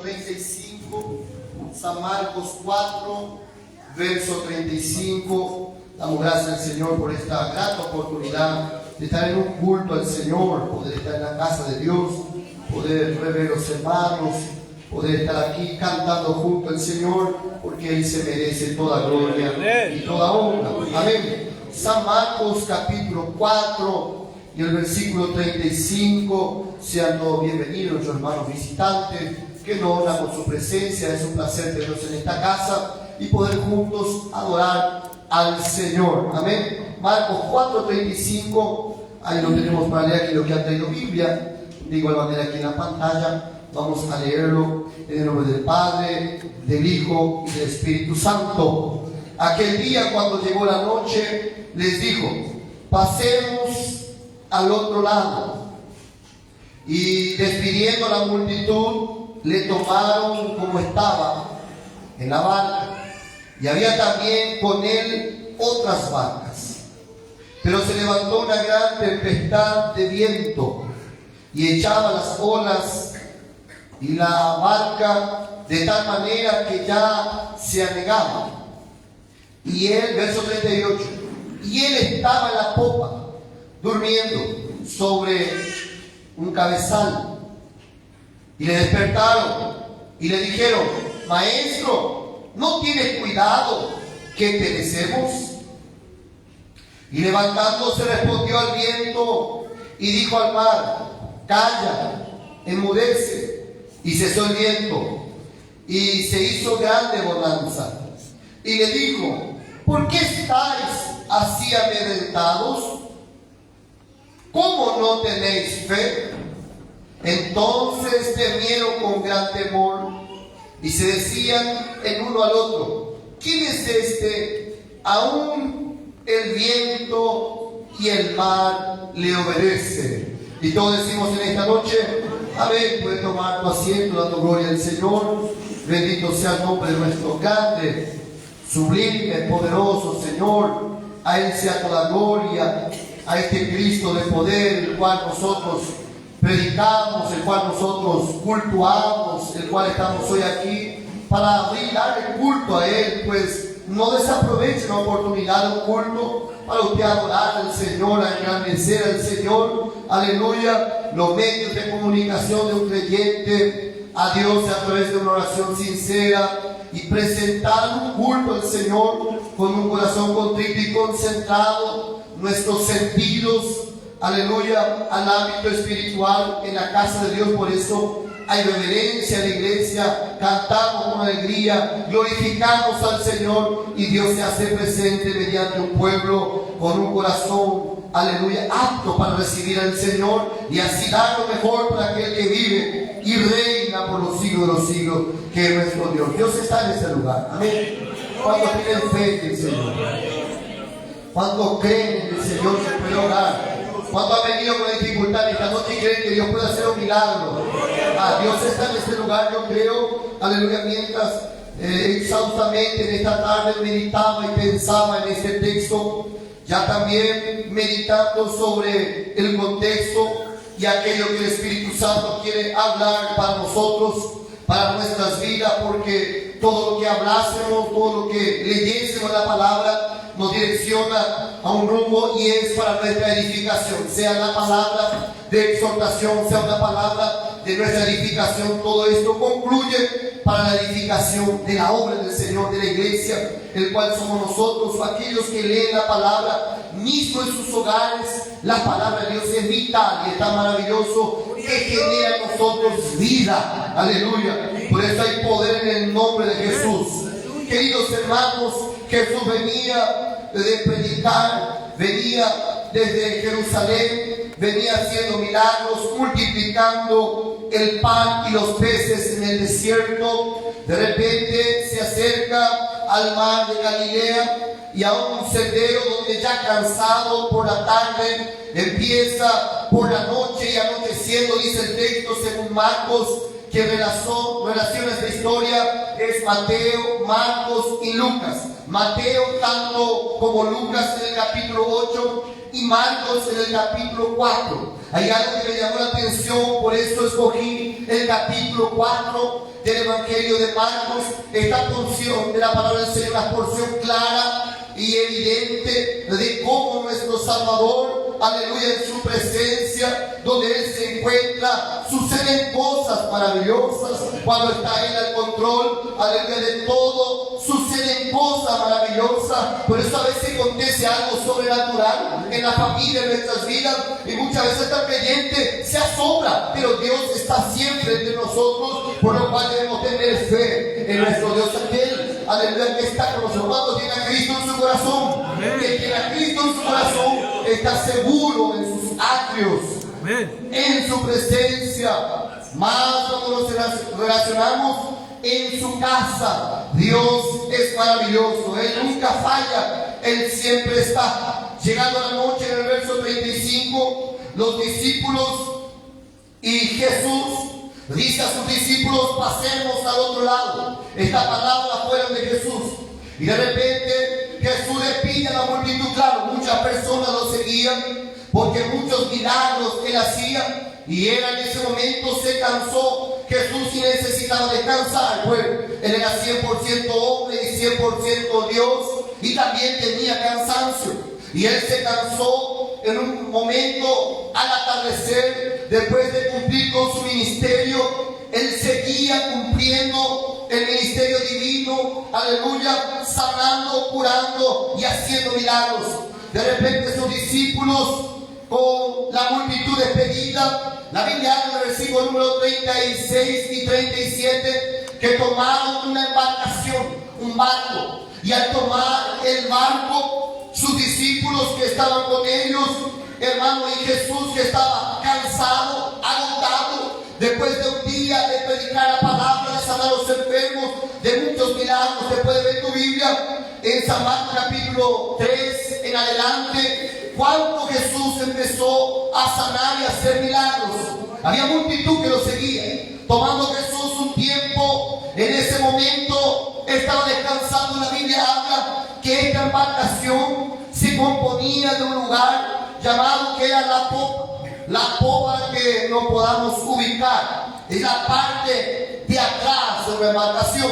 35, San Marcos 4, verso 35. Damos gracias al Señor por esta grata oportunidad de estar en un culto al Señor, poder estar en la casa de Dios, poder rever los hermanos, poder estar aquí cantando junto al Señor, porque Él se merece toda gloria y toda honra. Amén. San Marcos capítulo 4 y el versículo 35. Sean todos bienvenidos, nuestros hermanos visitantes, que nos honran con su presencia. Es un placer tenerlos en esta casa y poder juntos adorar al Señor. Amén. Marcos 4:35. Ahí lo tenemos para leer aquí lo que han traído Biblia. De igual manera aquí en la pantalla. Vamos a leerlo en el nombre del Padre, del Hijo y del Espíritu Santo. Aquel día, cuando llegó la noche, les dijo: pasemos al otro lado. Y despidiendo a la multitud, le tomaron como estaba en la barca. Y había también con él otras barcas. Pero se levantó una gran tempestad de viento y echaba las olas y la barca de tal manera que ya se anegaba. Y él, verso 38, y él estaba en la popa, durmiendo sobre un cabezal. Y le despertaron y le dijeron: Maestro, ¿no tienes cuidado que perecemos? Y levantándose respondió al viento y dijo al mar: Calla, enmudece. Y cesó el viento y se hizo grande bonanza. Y le dijo: ¿por qué estáis así amedrentados? ¿Cómo no tenéis fe? Entonces temieron con gran temor y se decían el uno al otro: ¿quién es este? Aún el viento y el mar le obedecen. Y todos decimos en esta noche: amén. Puede tomar tu asiento dando gloria al Señor. Bendito sea el nombre de nuestro grande, sublime, poderoso Señor. A Él sea toda gloria, a este Cristo de poder, el cual nosotros predicamos, el cual nosotros cultuamos, el cual estamos hoy aquí para darle culto a Él. Pues no desaproveche la oportunidad de un culto para usted adorar al Señor, a engrandecer al Señor. Aleluya. Los medios de comunicación de un creyente a Dios a través de una oración sincera y presentar un culto al Señor con un corazón contrito y concentrado, nuestros sentidos, aleluya, al ámbito espiritual en la casa de Dios. Por eso hay reverencia en la iglesia, cantamos con alegría, glorificamos al Señor y Dios se hace presente mediante un pueblo con un corazón, aleluya, apto para recibir al Señor y así dar lo mejor para aquel que vive y reina por los siglos de los siglos, que es nuestro Dios. Dios está en este lugar. Amén. ¿Cuántos tienen fe en el Señor? ¿Cuántos creen en el Señor que puede orar? ¿Cuántos han venido con dificultad esta noche y creen que Dios puede hacer un milagro? Dios está en este lugar, yo creo, aleluya. Mientras exhaustamente en esta tarde meditaba y pensaba en este texto, ya también meditando sobre el contexto y aquello que el Espíritu Santo quiere hablar para nosotros, para nuestras vidas, porque todo lo que hablásemos, todo lo que leyésemos la palabra nos direcciona a un rumbo y es para nuestra edificación, sea la palabra de exhortación, sea una palabra de nuestra edificación. Todo esto concluye para la edificación de la obra del Señor, de la iglesia, el cual somos nosotros, aquellos que leen la palabra mismo en sus hogares. La palabra de Dios es vital y es tan maravilloso que genera en nosotros vida. Aleluya. Por eso hay poder en el nombre de Jesús. Queridos hermanos, Jesús venía de predicar, venía desde Jerusalén, venía haciendo milagros, multiplicando el pan y los peces en el desierto. De repente se acerca al mar de Galilea y a un sendero donde ya cansado por la tarde, empieza por la noche y anocheciendo, dice el texto según Marcos, que relaciona esta historia es Mateo, Marcos y Lucas. Mateo tanto como Lucas en el capítulo 8 y Marcos en el capítulo 4. Hay algo que me llamó la atención, por eso escogí el capítulo 4 del Evangelio de Marcos. Esta porción de la palabra del Señor, una porción clara y evidente de cómo nuestro Salvador, aleluya, en su presencia, donde Él se encuentra, suceden cosas maravillosas. Cuando está Él al control, aleluya, de todo, suceden cosas maravillosas. Por eso a veces acontece algo sobrenatural en la familia, en nuestras vidas, y muchas veces el creyente se asombra, pero Dios está siempre entre nosotros, por lo cual debemos tener fe en nuestro Dios, aquel, aleluya, que está con nosotros. Cuando tiene a Cristo en su corazón, que tiene a Cristo en su corazón, está seguro en sus atrios, en su presencia. Más cuando nos relacionamos en su casa, Dios es maravilloso, Él nunca falla, Él siempre está. Llegando a la noche, en el verso 35, los discípulos y Jesús dice a sus discípulos: pasemos al otro lado. Esta palabra fueron de Jesús. Y de repente Jesús le pide a la multitud, claro, muchas personas lo seguían porque muchos milagros Él hacía. Y él en ese momento se cansó. Jesús sí necesitaba descansar. Bueno, Él era 100% hombre y 100% Dios. Y también tenía cansancio. Y Él se cansó en un momento al atardecer. Después de cumplir con su ministerio, Él seguía cumpliendo el ministerio divino. Aleluya, sanando, curando y haciendo milagros. De repente sus discípulos, con la multitud despedida, la Biblia habla en el versículo número 36 y 37 que tomaron una embarcación, un barco, y al tomar el barco, sus discípulos que estaban con ellos, hermano, y Jesús que estaba cansado, agotado, después de un día de predicar la palabra, de sanar a los enfermos, de muchos milagros. Después de ver tu Biblia en San Marcos capítulo 3 en adelante, cuando Jesús empezó a sanar y a hacer milagros, había multitud que lo seguía. Tomando Jesús un tiempo, en ese momento estaba descansando. La Biblia habla que esta embarcación se componía de un lugar llamado que era la popa. La popa, que no podamos ubicar, es la parte de atrás de la embarcación,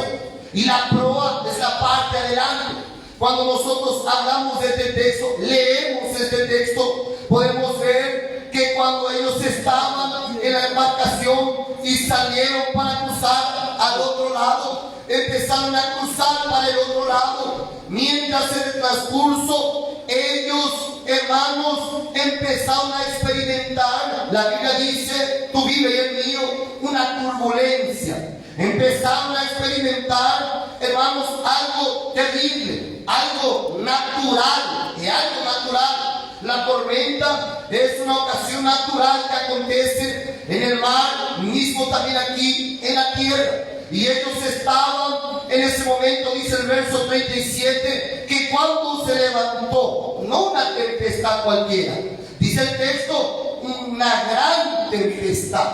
y la proa es la parte de adelante. Cuando nosotros hablamos de este texto, leemos este texto, podemos ver que cuando ellos estaban en la embarcación y salieron para cruzar al otro lado, empezaron a cruzar para el otro lado. Mientras en el transcurso, ellos, hermanos, empezaron a experimentar, la Biblia dice, tu vida y el mío, una turbulencia. Empezaron a experimentar, hermanos, algo terrible, algo natural, algo natural. La tormenta es una ocasión natural que acontece en el mar, mismo también aquí en la tierra. Y ellos estaban en ese momento, dice el verso 37, que cuando se levantó, no una tempestad cualquiera, dice el texto, una gran tempestad.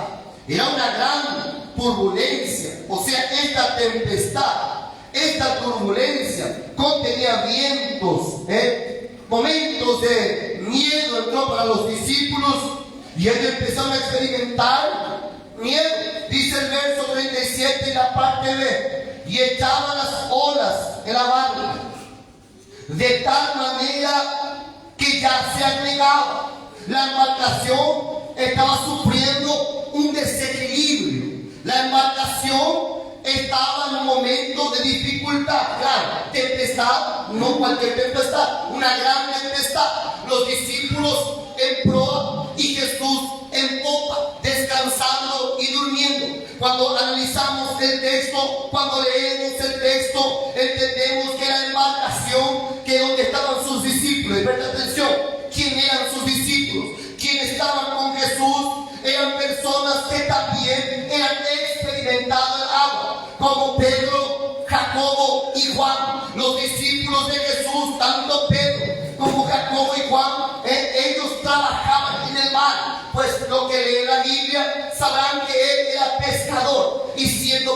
Era una gran turbulencia. O sea, esta tempestad, esta turbulencia contenía vientos, momentos de miedo entró para los discípulos, y ellos empezaron a experimentar miedo. Dice el verso 37 en la parte B, y echaban las olas en la barca de tal manera que ya se anegaba. La embarcación estaba sufriendo un desequilibrio. La embarcación estaba en un momento de dificultad. Claro, tempestad, no cualquier tempestad, una gran tempestad. Los discípulos en proa y Jesús en popa, descansando y durmiendo. Cuando analizamos el texto, cuando leemos el texto, entendemos que la embarcación, que donde estaban sus discípulos, y presta atención, ¿quién eran sus discípulos? Quienes estaban con Jesús eran personas que también eran experimentadas en agua, como Pedro, Jacobo y Juan. Los discípulos de Jesús, tanto Pedro como Jacobo y Juan, ellos trabajaban en el mar. Pues lo que lee la Biblia, sabrán que él era pescador.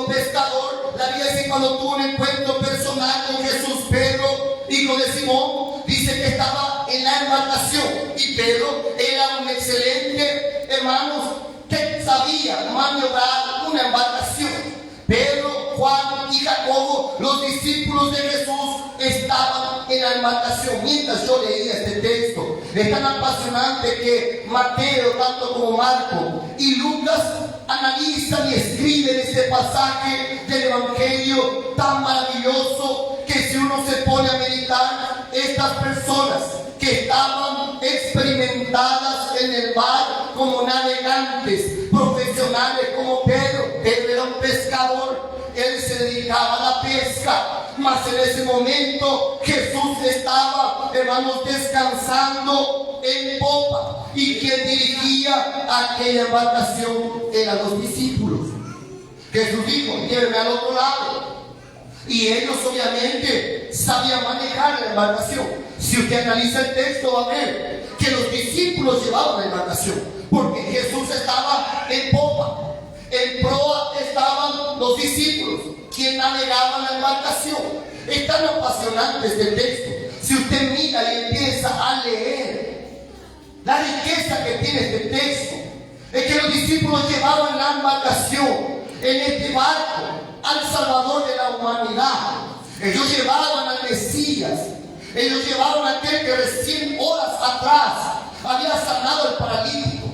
pescador, la Biblia dice cuando tuvo un encuentro personal con Jesús, Pedro, hijo de Simón, dice que estaba en la embarcación. Y Pedro era un excelente, hermanos, que sabía maniobrar una embarcación. Pedro, Juan y Jacobo, los discípulos de Jesús, estaban en la embarcación. Mientras yo leía este texto, es tan apasionante que Mateo, tanto como Marco y Lucas, analizan y escriben este pasaje del Evangelio tan maravilloso que si uno se pone a meditar, estas personas que estaban experimentadas en el mar como navegantes profesionales, como Pedro era un pescador, él se dedicaba a la pesca, mas en ese momento Jesús estaba, hermanos, descansando en popa, y quien dirigía aquella embarcación eran los discípulos. Jesús dijo: llévenme al otro lado. Y ellos obviamente sabían manejar la embarcación. Si usted analiza el texto, va a ver que los discípulos llevaban la embarcación, porque Jesús estaba en popa. En proa estaban los discípulos, quien navegaban la embarcación. Es tan apasionante este texto. Si usted mira y empieza a leer la riqueza que tiene este texto, es que los discípulos llevaban la embarcación en este barco al Salvador de la humanidad. Ellos llevaban al Mesías. Ellos llevaban a aquel que recién horas atrás había sanado al paralítico.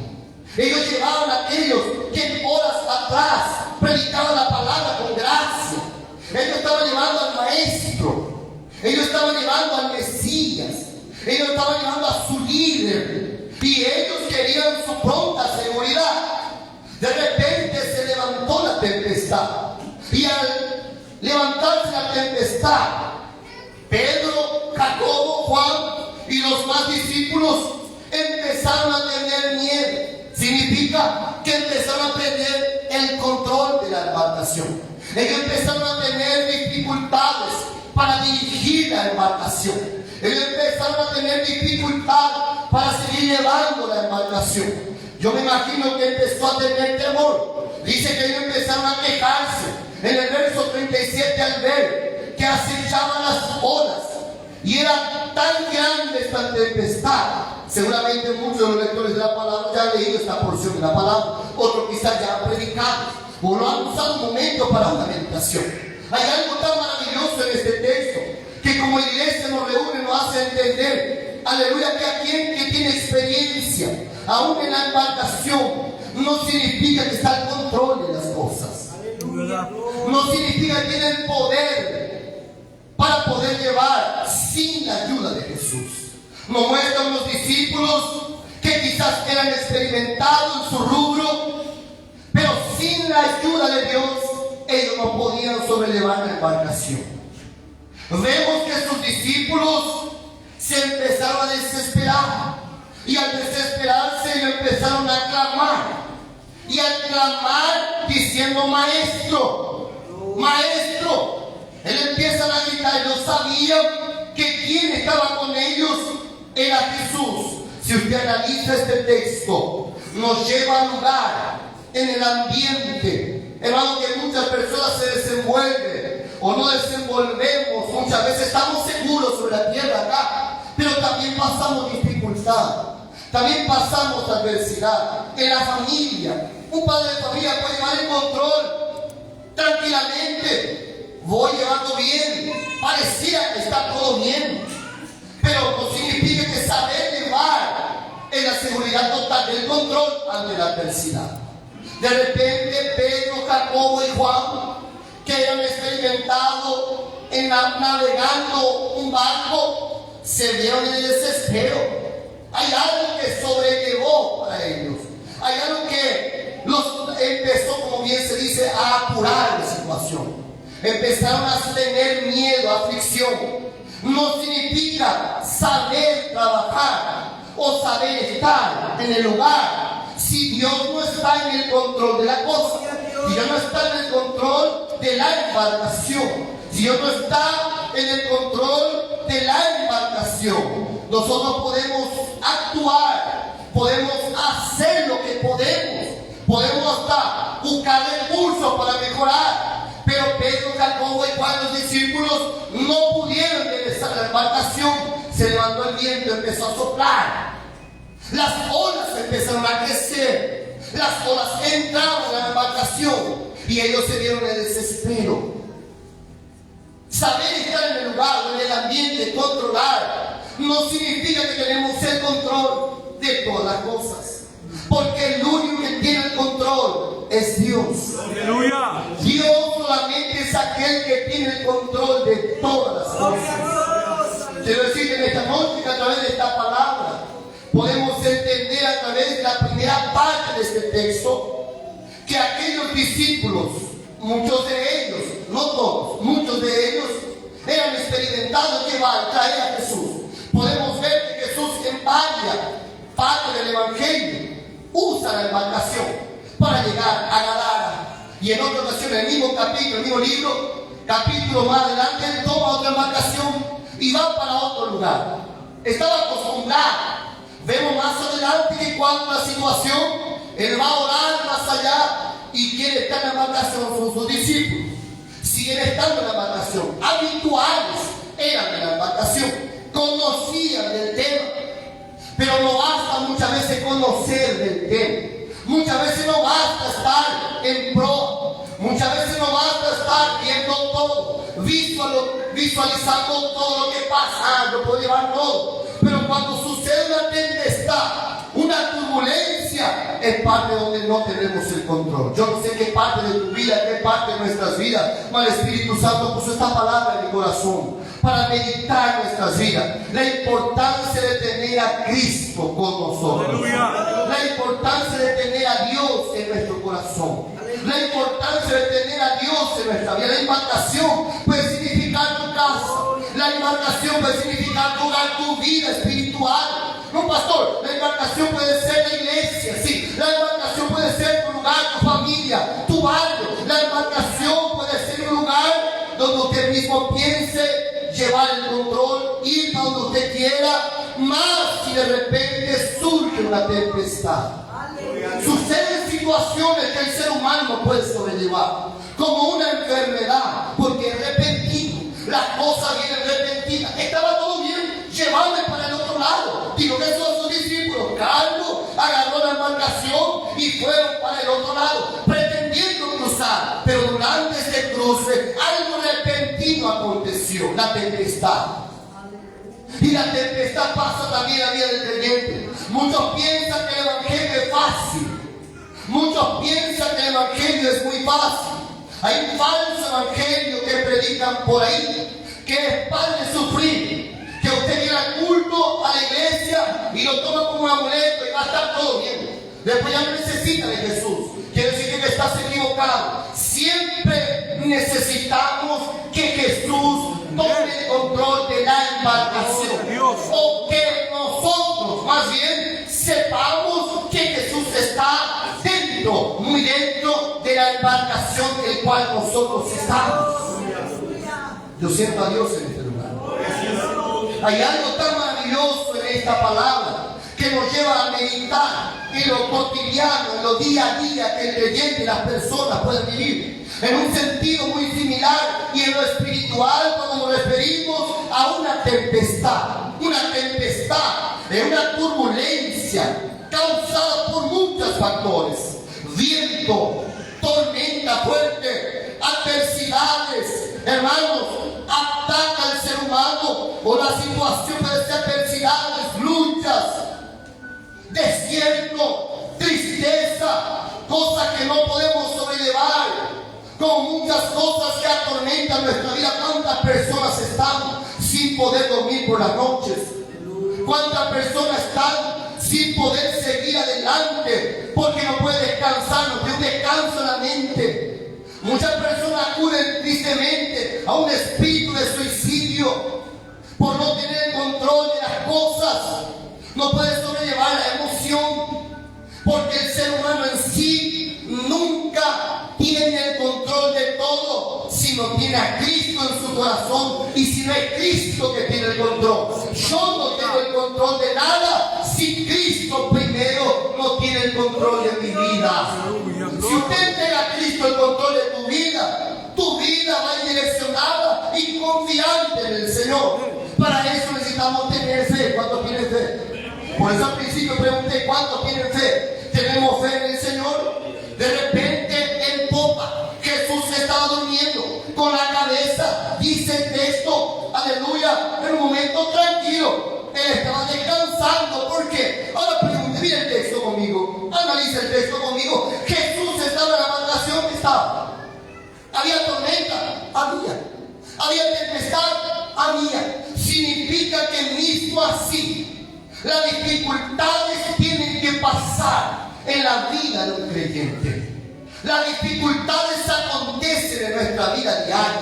Ellos llevaban a aquellos que en horas atrás predicaban la palabra con gracia. Ellos estaban llevando al Maestro. Ellos estaban llevando al Mesías. Ellos estaban llevando a su líder. Y ellos querían su pronta seguridad. De repente se levantó la tempestad. Y al levantarse la tempestad, Pedro, Jacobo, Juan y los más discípulos empezaron a tener miedo. Significa que empezaron a perder el control de la embarcación. Ellos empezaron a tener dificultades para dirigir la embarcación. Ellos empezaron a tener dificultad para seguir llevando la embarcación. Yo me imagino que empezó a tener temor. Dice que ellos empezaron a quejarse. En el verso 37, al ver que acechaban las olas y era tan grande esta tempestad. Seguramente muchos de los lectores de la palabra ya han leído esta porción de la palabra, otros quizás ya han predicado o no han usado un momento para una meditación. Hay algo tan maravilloso en este texto que como iglesia nos reúne, nos hace entender, aleluya, que aquel que tiene experiencia aún en la embarcación no significa que está al control de las cosas. No significa que tiene el poder para poder llevar sin la ayuda de Jesús. Nos muestran los discípulos que quizás eran experimentados en su rubro, pero sin la ayuda de Dios ellos no podían sobrellevar la embarcación. Vemos que sus discípulos se empezaron a desesperar, y al desesperarse ellos empezaron a clamar. Y al clamar diciendo: Maestro, Maestro. Él empieza a gritar. Ellos sabían que quien estaba con ellos era Jesús. Si usted analiza este texto, nos lleva al lugar, en el ambiente, hermano, que muchas personas se desenvuelven o no desenvolvemos. Muchas veces estamos seguros sobre la tierra acá, pero también pasamos dificultad. También pasamos adversidad. En la familia, un padre de familia puede llevar el control tranquilamente. Voy llevando bien, parecía que está todo bien, pero no significa que saber llevar en la seguridad total del control ante la adversidad. De repente Pedro, Jacobo y Juan, que eran experimentados en navegando un barco, se vieron en el desespero. Hay algo que sobrellevó para ellos. Hay algo que los empezó, como bien se dice, a apurar la situación. Empezaron a tener miedo, aflicción. No significa saber trabajar o saber estar en el lugar si Dios no está en el control de la cosa. Si Dios no está en el control de la embarcación. Si Dios no está en el control de la embarcación, nosotros podemos actuar, podemos hacer lo que podemos hasta buscar recursos para mejorar, discípulos no pudieron regresar a la embarcación. Se levantó el viento, empezó a soplar. Las olas empezaron a crecer. Las olas entraron a la embarcación y ellos se vieron en desespero. Saber estar en el lugar, en el ambiente, controlar, no significa que tenemos el control de todas las cosas. Porque el único que tiene el control es Dios. Aleluya. Dios solamente es aquel que tiene el control de todas las cosas. Quiero decir que en esta noche, que a través de esta palabra, podemos entender a través de la primera parte de este texto, que aquellos discípulos, muchos de ellos, no todos, muchos de ellos, eran experimentados llevar, traer a Jesús. Podemos ver que Jesús en varias partes del Evangelio usa la embarcación para llegar a Gadara. Y en otra ocasión, en el mismo capítulo, el mismo libro, capítulo más adelante, él toma otra embarcación y va para otro lugar. Estaba acostumbrado. Vemos más adelante que cuando la situación, él va a orar más allá y quiere estar en la embarcación con sus discípulos. Siguen estando en la embarcación. Habituales eran de la embarcación. Conocían del tema. Pero no basta muchas veces conocer del tema. Muchas veces no basta estar en pro. Muchas veces no basta estar viendo todo, visualizando todo lo que pasa. Yo puedo llevar todo. Pero cuando sucede una tempestad, una turbulencia, es parte donde no tenemos el control. Yo no sé qué parte de tu vida, qué parte de nuestras vidas, pero el Espíritu Santo puso esta palabra en mi corazón para meditar nuestras vidas. La importancia de tener a Cristo con nosotros. Aleluya. La importancia de tener a Dios en nuestro corazón. La importancia de tener a Dios en nuestra vida. La embarcación puede significar tu casa. La embarcación puede significar tu hogar, tu vida espiritual. No, pastor, la embarcación puede ser la iglesia, sí. La embarcación puede ser tu lugar, tu familia, tu barrio. La embarcación puede ser un lugar donde usted mismo piense llevar el control, ir a donde usted quiera, más si de repente surge una tempestad. Suceden situaciones que el ser humano no puede sobrellevar, como una enfermedad, porque es repentino. Las cosas vienen repentinas. Estaba todo bien, llevarme para el otro lado. Digo que esos sus discípulos, Carlos agarró la embarcación y fueron para el otro lado, pretendiendo cruzar. Pero durante ese cruce, algo repentino aconteció, la tempestad. Y la tempestad pasa también a la vida del creyente. Muchos piensan que el evangelio es fácil. Muchos piensan que el evangelio es muy fácil. Hay un falso evangelio que predican por ahí, que es para de sufrir. Que usted viene al culto, a la iglesia y lo toma como un amuleto y va a estar todo bien. Después ya no necesita de Jesús. Quiere decir que estás equivocado. Siempre necesitamos que Jesús tome el control de la embarcación. O que nosotros más bien sepamos que Jesús está dentro, muy dentro de la embarcación en la cual nosotros estamos. Yo siento a Dios en este lugar. Hay algo tan maravilloso en esta palabra que nos lleva a meditar en lo cotidiano, en lo día a día que el creyente y las personas pueden vivir. En un sentido muy similar y en lo espiritual cuando nos referimos a una tempestad. Una tempestad es una turbulencia causada por muchos factores. Viento, tormenta fuerte, adversidades, hermanos, ataca al ser humano o la situación puede ser adversidades, luchas, desierto, tristeza, cosas que no podemos sobrellevar, con muchas cosas que atormentan nuestra vida. ¿Cuántas personas están sin poder dormir por las noches? ¿Cuántas personas están sin poder seguir adelante porque no pueden descansar, no tienen descanso en la mente? Muchas personas acuden tristemente a un espíritu de suicidio por no tener el control de las cosas. No puede sobrellevar la emoción porque el ser humano en sí nunca tiene el control de todo si no tiene a Cristo en su corazón y si no es Cristo que tiene el control. Yo no tengo el control de nada si Cristo primero no tiene el control de mi vida. Si usted tiene a Cristo el control de tu vida va direccionada y confiante en el Señor. Para eso necesitamos tener fe. ¿Cuántos tienen fe? Por eso al principio pregunté, ¿cuántos tienen fe? ¿Tenemos fe en el Señor? De repente en popa, Jesús estaba durmiendo con la cabeza, dice el texto, aleluya, en un momento tranquilo. Él estaba descansando. ¿Por qué? Ahora pregunte, mire el texto conmigo, analice el texto conmigo. Jesús estaba en la embarcación, estaba. Había tormenta, había tempestad, había. Significa que mismo así, las dificultades tienen que pasar en la vida de un creyente. Las dificultades acontecen en nuestra vida diaria.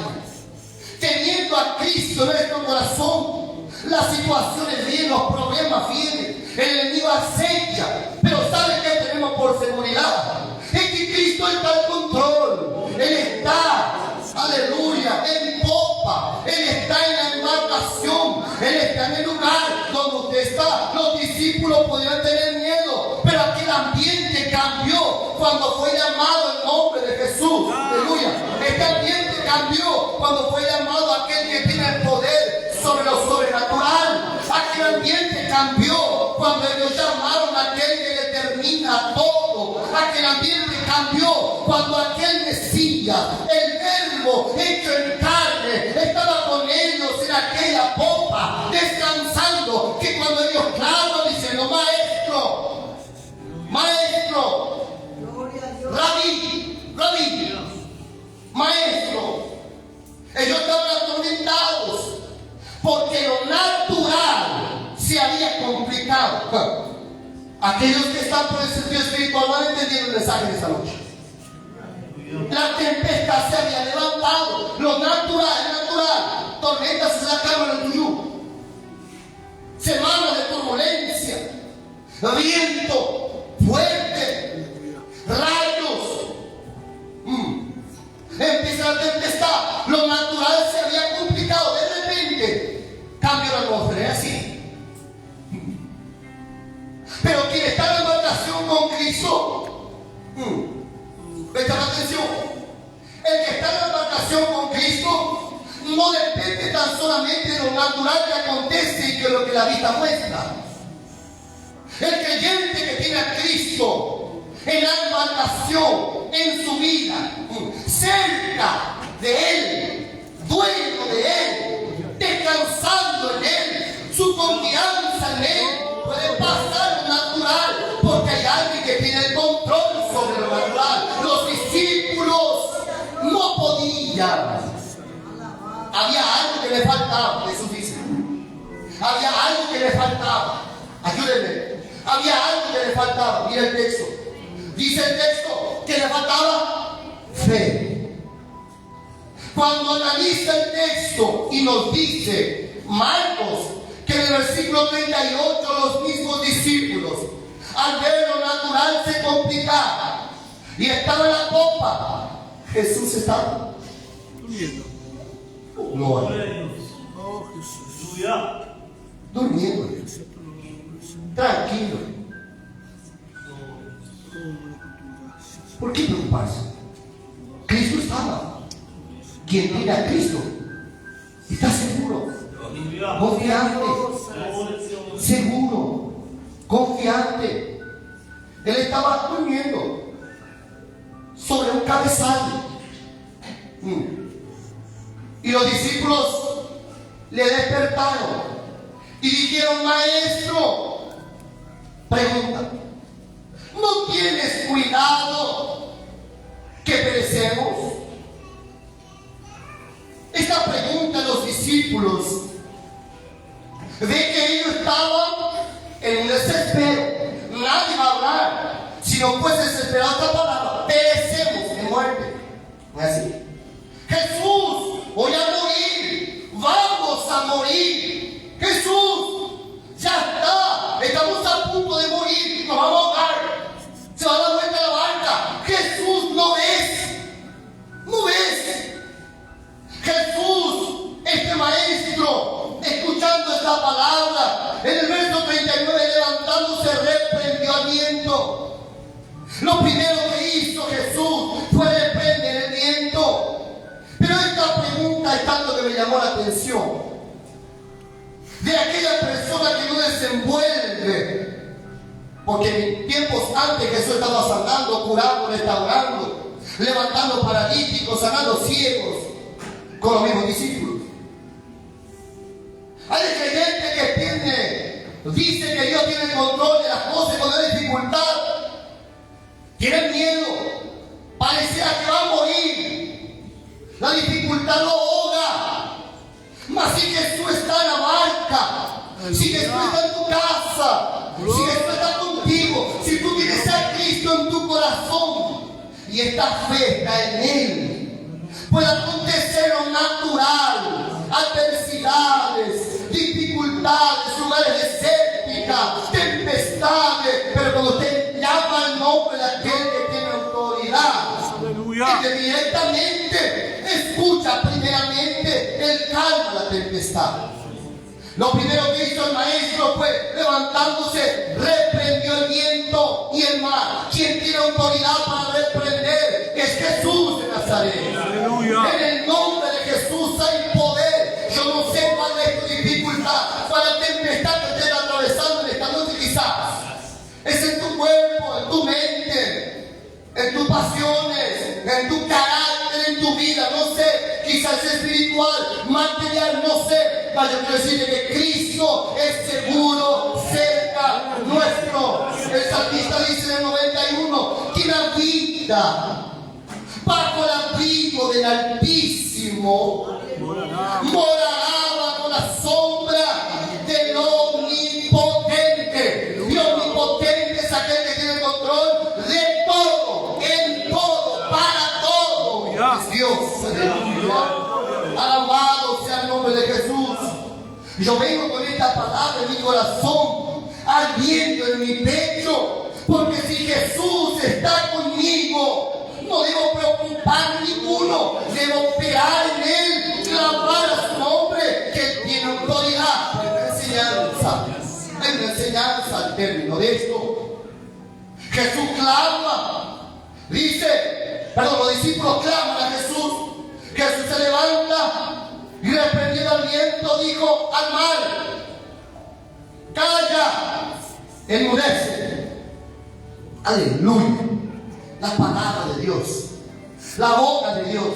Teniendo a Cristo en nuestro corazón, las situaciones vienen, los problemas vienen, el enemigo acecha. Pero ¿saben qué tenemos por seguridad? Es que Cristo está en control. Él está, aleluya, en popa. Él está en la embarcación. Él está en el lugar donde usted está. Los discípulos podrían tener miedo, pero aquel ambiente cambió cuando fue llamado el nombre de Jesús. Aleluya. Este ambiente cambió cuando fue llamado aquel que tiene el poder sobre lo sobrenatural. Aquel ambiente cambió cuando ellos llamaron a aquel que determina todo. Aquel ambiente cambió cuando aquel Mesías, el Verbo hecho en carne, estaba con ellos en aquella popa, descansando. Que cuando ellos claman diciendo, maestro, rabí, maestro. Ellos estaban atormentados porque lo natural se había complicado. Aquellos que están por el sentido espiritual no han entendido el mensaje de esta noche. La tempestad se había levantado. Lo natural es natural. Tormentas se sacaron en el tuyú. Semanas de turbulencia, viento fuerte, rayos. Empieza la tempestad. Lo natural se había complicado. De repente cambia la atmósfera, así. Pero quien está en la embarcación con Cristo, presta atención. El que está en la embarcación con Cristo no depende tan solamente de lo natural que acontece y que lo que la vida muestra. El creyente que tiene a Cristo en la embarcación, en su vida, cerca de Él, dueño de Él, descansando en Él, su confianza en Él, puede pasar lo natural, porque hay alguien que tiene el control sobre lo natural. Los discípulos no podían. Había algo que le faltaba, Jesús dice. Había algo que le faltaba. Ayúdenme. Había algo que le faltaba. Mira el texto. Dice el texto que le faltaba fe. Cuando analiza el texto y nos dice Marcos que en el versículo 38 los mismos discípulos, al ver lo natural se complicaba y estaba en la popa, Jesús estaba durmiendo. Gloria. Durmiendo. Tranquilo. ¿Por qué preocuparse? Cristo estaba. Quien tiene a Cristo está seguro, confiante, seguro, confiante. Él estaba durmiendo sobre un cabezal. Y los discípulos le despertaron y dijeron: maestro, pregunta, ¿no tienes cuidado que perecemos? Esta pregunta a los discípulos ve que ellos estaban en un desespero. Nadie va a hablar, si no fuese desesperado otra palabra: perecemos en muerte. ¿No es así? Jesús, voy a morir, vamos a morir. Jesús, ya está, estamos a punto de morir, nos vamos a ahogar, se va a dar vuelta la barca. Jesús, no ves. Jesús, este maestro, escuchando esta palabra, en el verso 39, levantándose, reprendió al viento. Lo primero que hizo Jesús fue reprender el viento. Pero esta pregunta es tanto que me me llamó la atención. De aquella persona que no desenvuelve. Porque en tiempos antes Jesús estaba sanando, curando, restaurando, levantando paralíticos, sanando ciegos, con los mismos discípulos. Hay creyentes que dice que Dios tiene el control de las cosas y cuando hay dificultad, tienen miedo, pareciera que va a morir, la dificultad lo ahoga. Mas si Jesús está en la barca, si Jesús está en tu casa, si Jesús está contigo, si tú tienes a Cristo en tu corazón y esta fe está en Él, puede acontecer lo natural, adversidades, dificultades, lugares desérticos, tempestades, pero cuando usted llama al nombre de aquel que tiene autoridad, que directamente escucha primeramente el calma la tempestad. Lo primero que hizo el maestro fue levantándose, reprendió el viento y el mar. Quien tiene autoridad para reprender es Jesús de Nazaret. ¡Aleluya! En el nombre de Jesús hay poder. Yo no sé cuál es tu dificultad, cuál es la tempestad que estés atravesando en esta noche quizás. Es en tu cuerpo, en tu mente, en tus pasiones, en tu carácter, en tu vida, no sé, quizás es espiritual, material, no sé. Pero yo quiero decirle que Cristo es seguro, cerca nuestro. El salmista dice en el 91, quien habita bajo el abrigo del Altísimo morará bajo la sombra del Omnipotente. Y Omnipotente es aquel que tiene el control de todo, en todo, para todo. Es Dios. Aleluya. Alabado sea el nombre de Jesús. Yo vengo con esta palabra en mi corazón, ardiendo en mi pecho, porque si Jesús está conmigo, no debo preocupar ninguno, debo esperar en Él, clamar a su nombre, que Él tiene autoridad. Hay una enseñanza al término de esto. Jesús clama, los discípulos claman a Jesús. Jesús se levanta y reprendiendo al viento dijo al mar, calla, enmudece. Aleluya. La palabra de Dios, la boca de Dios,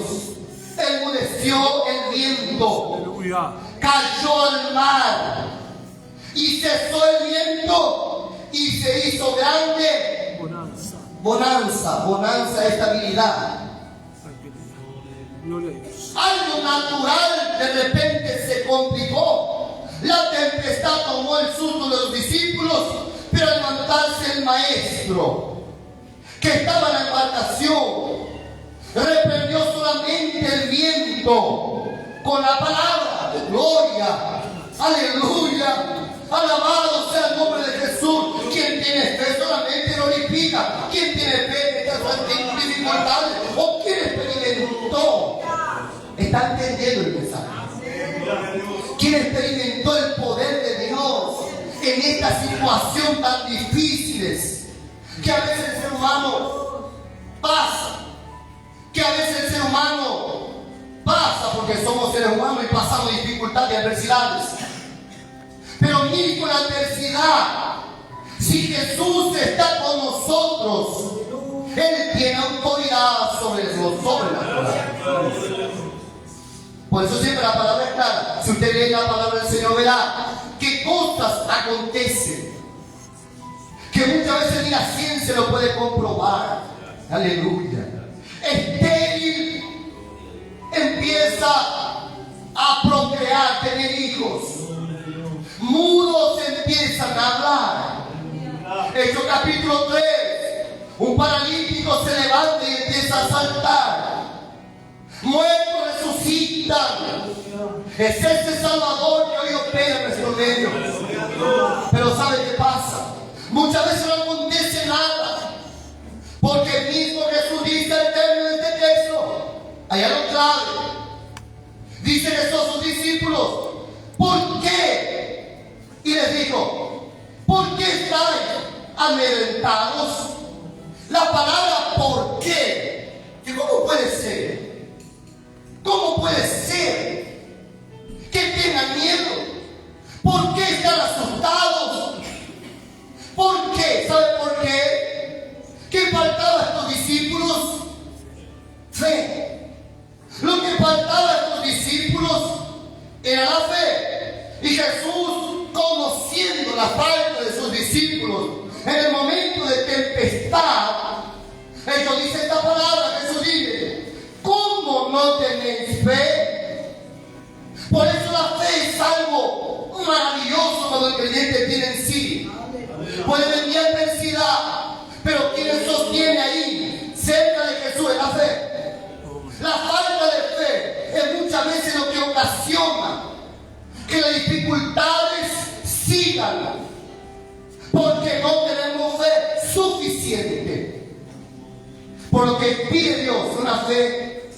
enmudeció el viento. Aleluya. Cayó al mar y cesó el viento y se hizo grande bonanza, estabilidad. Algo natural de repente se complicó. La tempestad tomó el susto de los discípulos, pero al levantarse el maestro, que estaba en la embarcación, reprendió solamente el viento con la palabra de gloria. Aleluya. Alabado sea el nombre de Jesús. Quien tiene fe solamente glorifica. Quien tiene fe en estas dificultades o quien experimentó, está entendiendo el mensaje. Quien experimentó el poder de Dios en esta situación tan difíciles, que a veces el ser humano pasa, porque somos seres humanos y pasamos dificultades y adversidades. Pero ni con la adversidad, si Jesús está con nosotros, Él tiene autoridad sobre lo sobrenatural. Por eso siempre la palabra es clara. Si usted lee la palabra del Señor, verá qué cosas acontecen, que muchas veces ni la ciencia lo puede comprobar. Aleluya. Estéril empieza a procrear, tener hijos. Mudos empiezan a hablar. Hechos capítulo 3, un paralítico se levanta y empieza a saltar. Muertos resucitan. Es ese Salvador que hoy opera en nuestro medio. Pero ¿sabe qué pasa? Muchas veces no acontece nada, porque el mismo Jesús dice al término de este texto, allá lo clave, dice Jesús a sus discípulos, ¿por qué? Y les dijo, ¿por qué estáis amedrentados? La palabra ¿por qué? ¿Que cómo puede ser? ¿Cómo puede ser? no tenéis fe? Por eso la fe es algo maravilloso cuando el creyente tiene en sí. Puede venir adversidad, pero quien sostiene ahí, cerca de Jesús, es la fe. La falta de fe es muchas veces lo que ocasiona que las dificultades sigan, porque no tenemos fe suficiente. Por lo que pide Dios una fe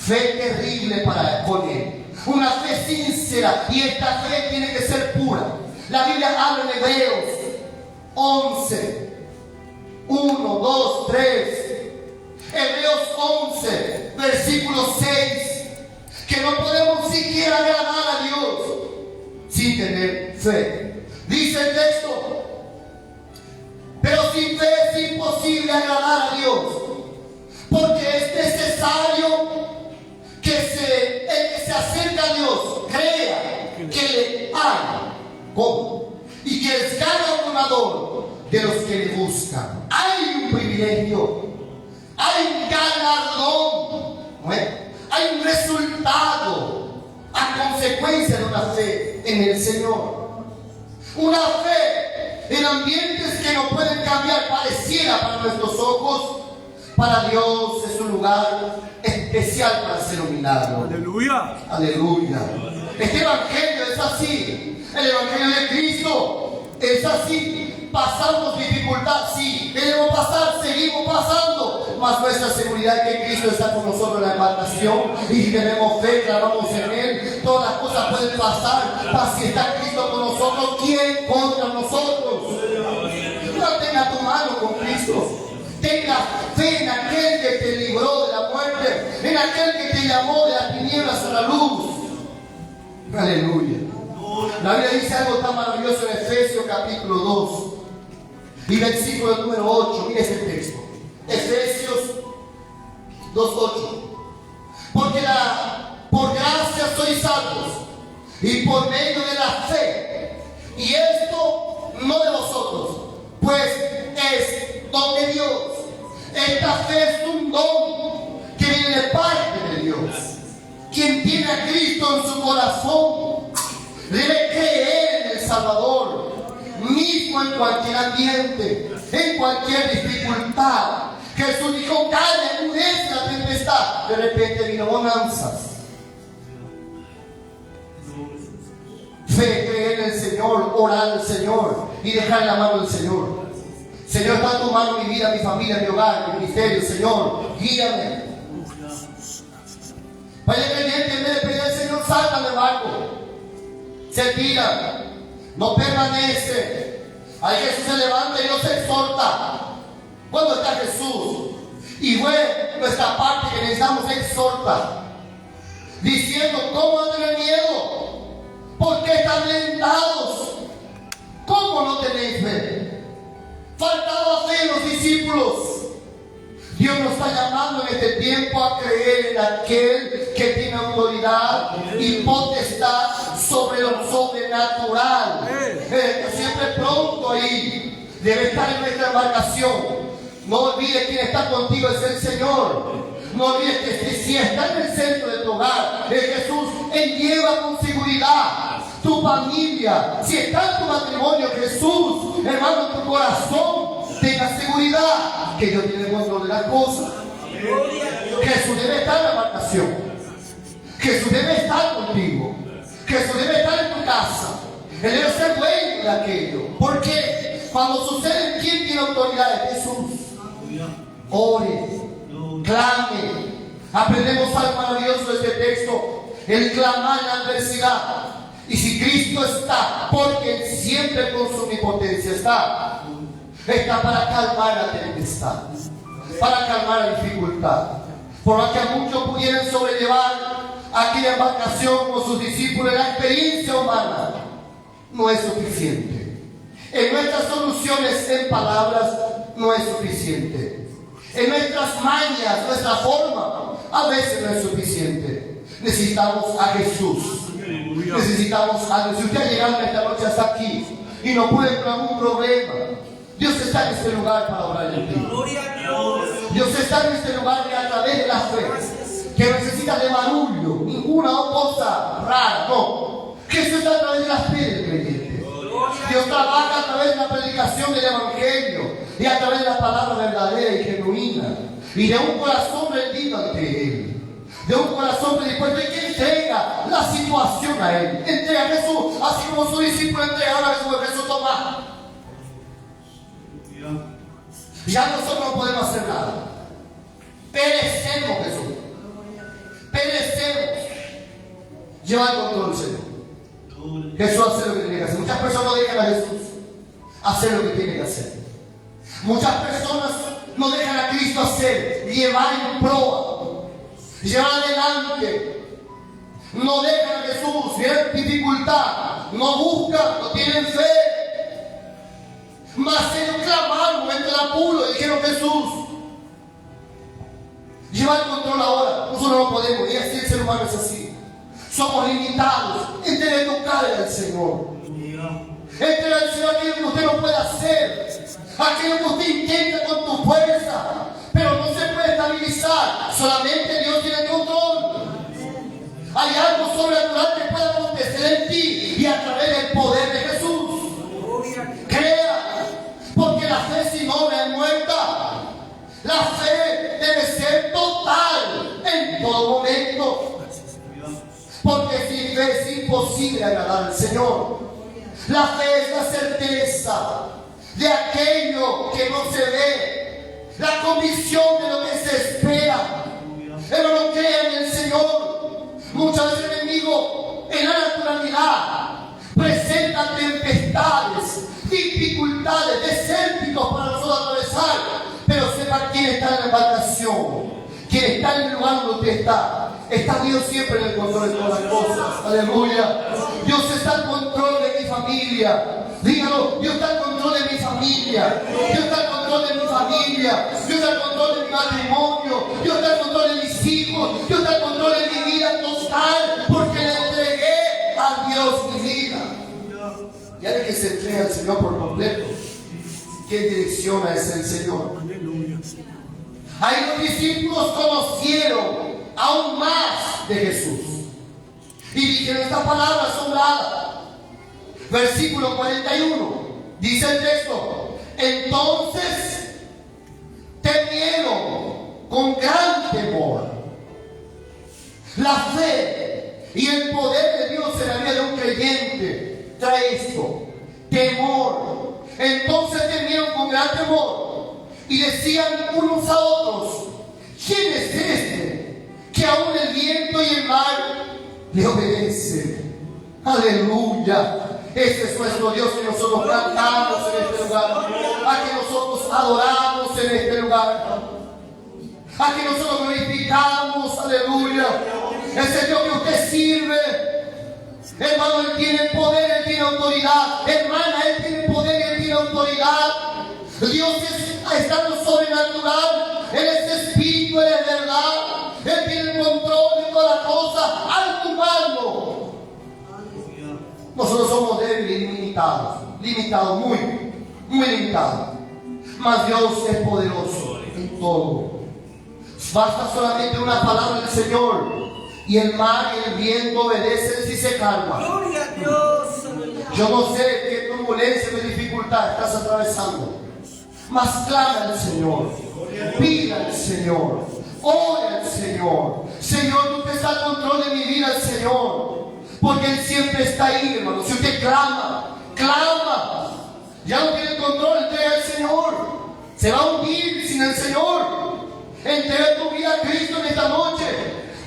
terrible para con Él, una fe sincera, y esta fe tiene que ser pura. La Biblia habla en Hebreos 11, 1, 2, 3, Hebreos 11, versículo 6, que no podemos siquiera agradar a Dios sin tener fe. Dice el texto: pero sin fe es imposible agradar a Dios, porque es necesario que el que se acerca a Dios crea que le hay, ¿cómo? Y que es galardonador de los que le buscan. Hay un privilegio, hay un galardón, ¿no es? Hay un resultado a consecuencia de una fe en el Señor. Una fe en ambientes que no pueden cambiar, pareciera para nuestros ojos. Para Dios es un lugar especial para hacer un milagro. Aleluya. Aleluya. Este evangelio es así. El evangelio de Cristo es así. Pasamos dificultad, sí. Debemos pasar, seguimos pasando. Mas nuestra seguridad es que Cristo está con nosotros en la embarcación. Y si tenemos fe, clamamos en Él. Todas las cosas pueden pasar. Mas si está Cristo con nosotros, ¿quién contra nosotros? No tenga tu mano con Cristo. Tenga fe en aquel que te libró de la muerte, en aquel que te llamó de las tinieblas a la luz. Aleluya. La Biblia dice algo tan maravilloso en Efesios capítulo 2 y versículo número 8. Mira este texto. Efesios 2:8. Porque por gracia sois salvos, y por medio de la fe. Y esto no de vosotros, pues es don de Dios. Esta fe es un don que viene de parte de Dios. Quien tiene a Cristo en su corazón debe creer en el Salvador, mismo en cualquier ambiente, en cualquier dificultad. Jesús dijo: calla, enmudece la tempestad. De repente vino bonanzas. Fe, creer en el Señor, orar al Señor y dejar la mano del Señor. Señor, está en tu mano mi vida, mi familia, mi hogar, mi ministerio. Señor, guíame. Vaya creyente, en vez de pedir al Señor, salta del barco, se tira, no permanece. Ahí Jesús se levanta y nos exhorta. ¿Cuándo está Jesús? Y fue nuestra parte que necesitamos exhortar, diciendo: ¿cómo no tener miedo? ¿Por qué están alentados? ¿Cómo no tenéis fe? Faltaba fe en los discípulos. Dios nos está llamando en este tiempo a creer en aquel que tiene autoridad y potestad sobre lo sobrenatural. Siempre pronto ahí debe estar en nuestra embarcación. No olvides quién está contigo, es el Señor. No olvides que si está en el centro de tu hogar, es Jesús. Él lleva con seguridad tu familia. Si está en tu matrimonio, Jesús, hermano, en tu corazón, tenga seguridad que Dios tiene control de las cosas. Jesús debe estar en la embarcación. Jesús debe estar contigo. Jesús debe estar en tu casa. Él debe ser dueño de aquello. Porque cuando sucede, ¿quién tiene autoridad? Es Jesús. Ore, clame. Aprendemos algo maravilloso de este texto: el clamar en la adversidad. Y si Cristo está, porque Él siempre con su omnipotencia está para calmar la tempestad, para calmar la dificultad. Por lo que a muchos pudieran sobrellevar aquella embarcación con sus discípulos, la experiencia humana no es suficiente. En nuestras soluciones en palabras no es suficiente. En nuestras mañas, nuestra forma, a veces no es suficiente. Necesitamos a Jesús. Necesitamos a Dios. Si usted ha llegado esta noche hasta aquí y no puede con algún problema, Dios está en este lugar para orar en ti. Dios está en este lugar que a través de la fe que necesita de barullo, ninguna cosa rara, no. Jesús está a través de la fe del creyente. Dios trabaja a través de la predicación del Evangelio y a través de la palabra verdadera y genuina y de un corazón rendido ante Él. De un corazón predispuesto y que entrega la situación a Él. Entrega a Jesús, así como su discípulo entregaron a Jesús, toma. Ya nosotros no podemos hacer nada. Perecemos, Jesús. Perecemos. Lleva el control, Señor. Jesús hace lo que tiene que hacer. Muchas personas no dejan a Jesús hacer lo que tiene que hacer. Muchas personas no dejan a Cristo hacer, llevar en proa, llevar adelante. No dejan a Jesús, tienen dificultad, no buscan, no tienen fe. Mas ellos clamaron en el apuro y dijeron: Jesús, lleva el control ahora. Nosotros no podemos, y así el ser humano es así. Somos limitados. Entre tocarle al Señor. Entre al Señor aquello que usted no puede hacer, aquello que usted intenta con tu fuerza, pero no se puede estabilizar. Solamente Dios tiene control. Hay algo sobrenatural que puede acontecer en ti y a través del poder de Jesús. Crea, porque la fe sin obra es muerta. La fe debe ser total en todo momento. Porque sin fe es imposible agradar al Señor. La fe es la certeza de aquello que no se ve, la convicción de lo que se espera. Hermano, crea en el Señor. Muchas veces el enemigo en la naturalidad presenta tempestades, dificultades, desérticos para nosotros atravesar. Pero sepa quién está en la embarcación, quién está en el lugar donde usted está. Está Dios siempre en el control de todas las cosas. Aleluya. Dios está en control de mi familia. Dígalo, Dios está en control de mi familia. Dios está en control de mi familia. Dios está en control de mi matrimonio. Dios está en control de mis hijos. Dios está en control de mi vida total. Porque le entregué a Dios mi vida. Ya de que se entrega al Señor por completo, ¿qué dirección es el Señor? Ahí los discípulos conocieron aún más de Jesús y dijeron esta palabra asombrada. Versículo 41 dice el texto: entonces temieron con gran temor. La fe y el poder de Dios en la vida de un creyente trae esto: temor. Entonces temieron con gran temor y decían unos a otros: ¿quién es este que aún el viento y el mar le obedecen? Aleluya. Ese es nuestro Dios que nosotros cantamos en este lugar, a que nosotros adoramos en este lugar, a que nosotros glorificamos. Aleluya. Ese Dios que usted sirve, hermano, Él tiene poder, Él tiene autoridad. Hermana, Él tiene poder y Él tiene autoridad. Dios está en lo sobrenatural. Él es espíritu, Él es verdad. Él tiene el control de todas las cosas. Algo humano. Nosotros somos débiles y limitados, muy limitados. Mas Dios es poderoso en todo. Basta solamente una palabra del Señor y el mar y el viento obedecen si se calma. Gloria a Dios. Yo no sé qué turbulencia o dificultad estás atravesando, mas clama al Señor, pida al Señor, ore al Señor. Señor, tú te estás al control de mi vida, Señor, porque Él siempre está ahí, hermano. Si usted clama, ya no tiene el control, entrega al Señor. Se va a hundir sin el Señor. Entrega tu vida a Cristo en esta noche.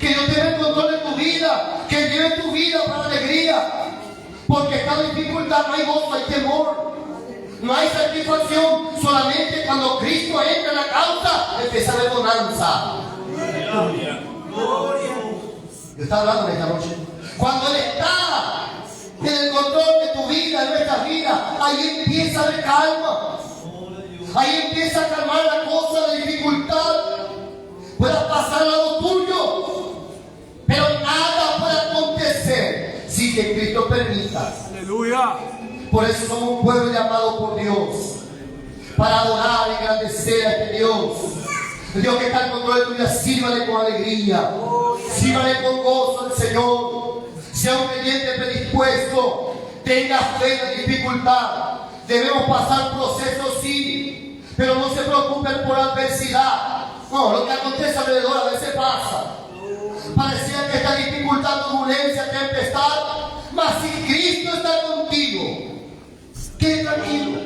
Que Dios tenga el control de tu vida, que lleve tu vida para alegría. Porque está dificultad, no hay gozo, hay temor. No hay satisfacción. Solamente cuando Cristo entra en la causa, empieza a haber bonanza. Yo estaba hablando en esta noche. Cuando Él está en el control de tu vida, de nuestra vida, ahí empieza a haber calma. Ahí empieza a calmar la cosa, la dificultad. Pueda pasar al lado tuyo, pero nada puede acontecer sin que Cristo permita. Aleluya. Por eso somos un pueblo llamado por Dios, para adorar y engrandecer a este Dios. Dios que está en control de tu vida, sírvale con alegría, sírvale con gozo al Señor. Sea un creyente predispuesto, tenga fe en la dificultad. Debemos pasar procesos, sí, pero no se preocupen por adversidad. No, lo que acontece alrededor a veces pasa. Parecía que esta dificultad, turbulencia, tempestad, mas si Cristo está contigo, quede tranquilo,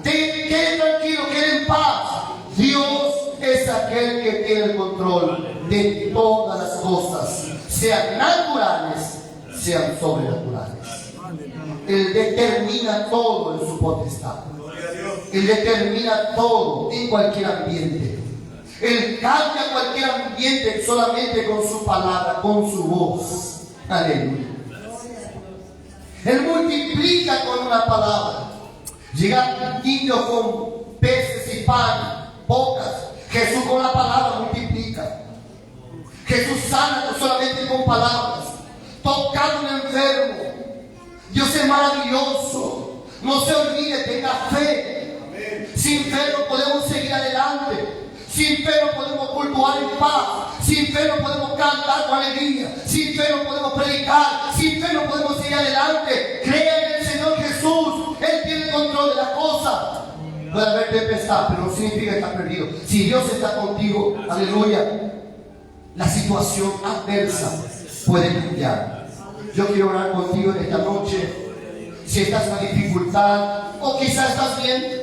quede tranquilo, quede en paz. Dios es aquel que tiene el control de todas las cosas, sean naturales, sean sobrenaturales. Él determina todo en su potestad. Él determina todo en cualquier ambiente. Él cambia cualquier ambiente solamente con su palabra, con su voz. Aleluya. Él multiplica con una palabra. Llegan niños con peces y pan, bocas. Jesús con la palabra multiplica. Jesús sana no solamente con palabras, tocando un enfermo. Dios es maravilloso. No se olvide, tenga fe. Sin fe no podemos seguir adelante. Sin fe no podemos cultuar en paz. Sin fe no podemos cantar con alegría. Sin fe no podemos predicar. Sin fe no podemos seguir adelante. Crea en el Señor Jesús. Él tiene el control de las cosas. Puede haber tempestad, pero no significa que está perdido. Si Dios está contigo, aleluya, la situación adversa puede cambiar. Yo quiero orar contigo en esta noche. Si estás en una dificultad o quizás estás bien,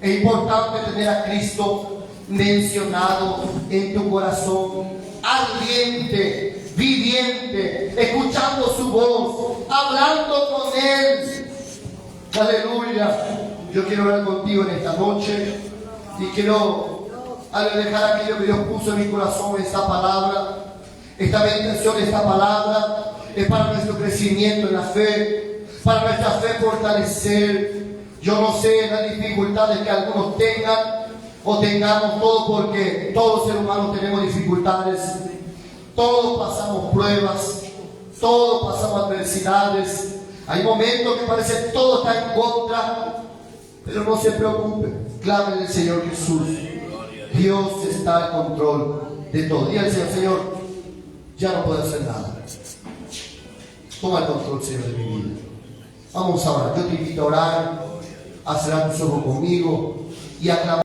es importante tener a Cristo mencionado en tu corazón, ardiente, viviente, escuchando su voz, hablando con Él. Aleluya. Yo quiero orar contigo en esta noche y quiero dejar aquello que Dios puso en mi corazón, esta palabra, esta meditación, esta palabra es para nuestro crecimiento en la fe, para nuestra fe fortalecer. Yo no sé las dificultades que algunos tengan o tengamos, todo, porque todos seres humanos tenemos dificultades, todos pasamos pruebas, todos pasamos adversidades. Hay momentos que parece que todo está en contra, pero no se preocupe, clamen al Señor Jesús. Dios está en control de todo. Dígale al Señor, ya no puedo hacer nada. Toma el control, Señor, de mi vida. Vamos a orar. Yo te invito a orar, a cerrar tus ojos conmigo y a clamar.